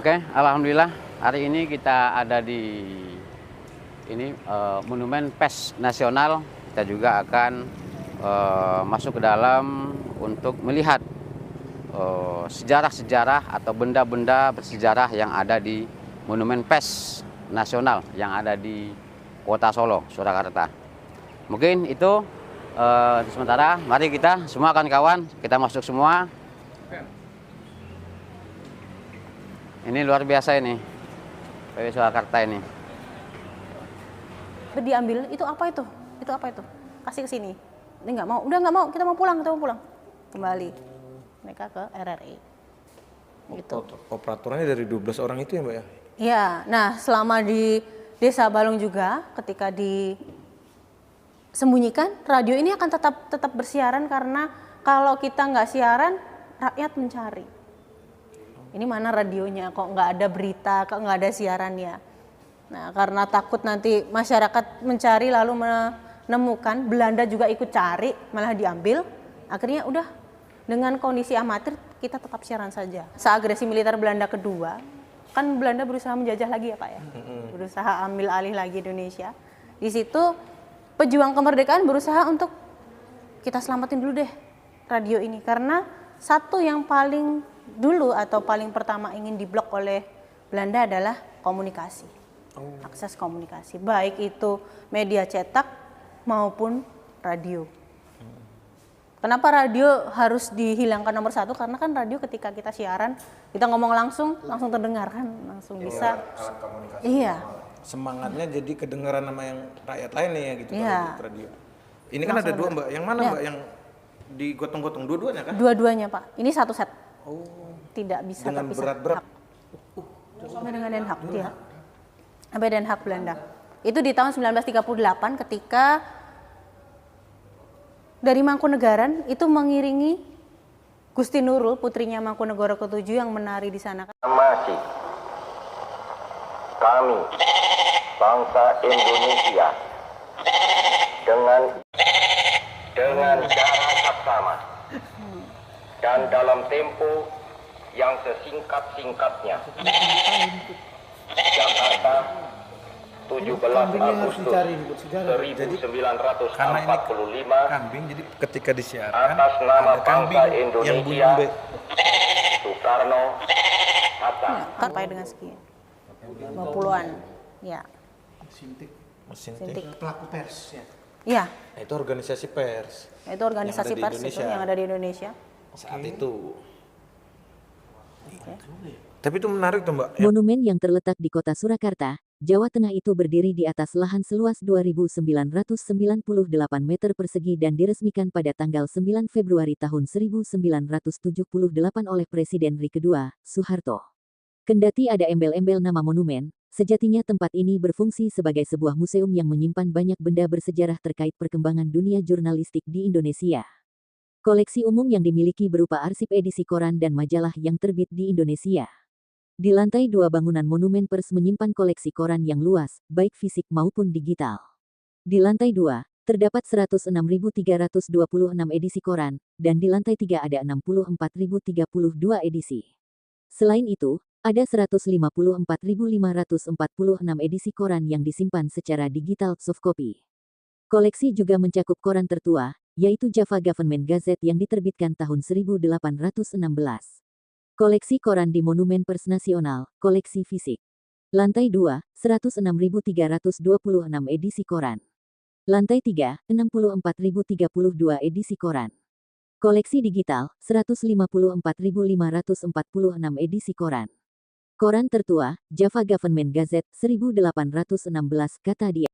Oke, alhamdulillah hari ini kita ada di Monumen Pers Nasional. Kita juga akan masuk ke dalam untuk melihat sejarah-sejarah atau benda-benda bersejarah yang ada di Monumen Pers Nasional yang ada di Kota Solo, Surakarta. Mungkin itu sementara. Mari kita semua kawan-kawan, kita masuk semua. Ini luar biasa ini, PW Surakarta ini. Diambil, itu apa itu? Itu apa itu? Kasih ke sini. Ini nggak mau, udah nggak mau, kita mau pulang. Kembali. Mereka ke RRI. Gitu. Operatornya dari 12 orang itu ya Mbak ya? Iya, nah selama di Desa Balong juga, ketika disembunyikan, radio ini akan tetap bersiaran karena kalau kita nggak siaran, rakyat mencari. Ini mana radionya, kok nggak ada berita, kok nggak ada siarannya. Nah, karena takut nanti masyarakat mencari lalu menemukan, Belanda juga ikut cari, malah diambil. Akhirnya udah, dengan kondisi amatir, kita tetap siaran saja. Saat agresi militer Belanda kedua, kan Belanda berusaha menjajah lagi ya Pak ya, berusaha ambil alih lagi Indonesia. Di situ pejuang kemerdekaan berusaha untuk kita selamatin dulu deh radio ini, karena satu yang paling dulu atau paling pertama ingin diblok oleh Belanda adalah komunikasi, akses komunikasi, baik itu media cetak maupun radio. Kenapa radio harus dihilangkan nomor satu? Karena kan radio ketika kita siaran, kita ngomong langsung terdengar kan, langsung bisa. Alat komunikasi. Iya. Semangatnya jadi kedengaran sama yang rakyat lainnya ya gitu. Iya. Radio. Ini kan ada dua Mbak, yang mana Mbak yang digotong-gotong? Dua-duanya kan? Dua-duanya Pak, ini satu set. Oh. Tidak bisa Dengan terpisah. berat-berat. Sampai dengan Den Haag, ya. Sampai Den Haag Belanda. Itu di tahun 1938 ketika dari Mangkunegaran itu mengiringi Gusti Nurul, putrinya Mangkunegara ke-7 yang menari di sana. Masih kami bangsa Indonesia dengan cara saksama dan dalam tempo yang sesingkat-singkatnya. Jakarta, 17 Agustus 1945 Kambing, jadi ketika disiarkan atas nama ada kambing bangsa yang bunyi Indonesia, B. Soekarno, Hatta. Sampai dengan sekian. 50-an. Ya. Mesin Sintik. Pelaku pers ya. Iya, Nah, itu organisasi pers itu organisasi Yang ada di pers itu Indonesia. yang ada di Indonesia. saat itu. Tapi itu menarik tuh Mbak. Monumen yang terletak di kota Surakarta, Jawa Tengah itu berdiri di atas lahan seluas 2.998 meter persegi dan diresmikan pada tanggal 9 Februari tahun 1978 oleh Presiden RI kedua, Soeharto. Kendati ada embel-embel nama monumen, sejatinya tempat ini berfungsi sebagai sebuah museum yang menyimpan banyak benda bersejarah terkait perkembangan dunia jurnalistik di Indonesia. Koleksi umum yang dimiliki berupa arsip edisi koran dan majalah yang terbit di Indonesia. Di lantai 2 bangunan Monumen Pers menyimpan koleksi koran yang luas, baik fisik maupun digital. Di lantai 2, terdapat 106.326 edisi koran, dan di lantai 3 ada 64.032 edisi. Selain itu, ada 154.546 edisi koran yang disimpan secara digital soft copy. Koleksi juga mencakup koran tertua, yaitu Java Government Gazette yang diterbitkan tahun 1816. Koleksi koran di Monumen Pers Nasional, koleksi fisik. Lantai 2, 106.326 edisi koran. Lantai 3, 64.032 edisi koran. Koleksi digital, 154.546 edisi koran. Koran tertua, Java Government Gazette 1816 kata dia.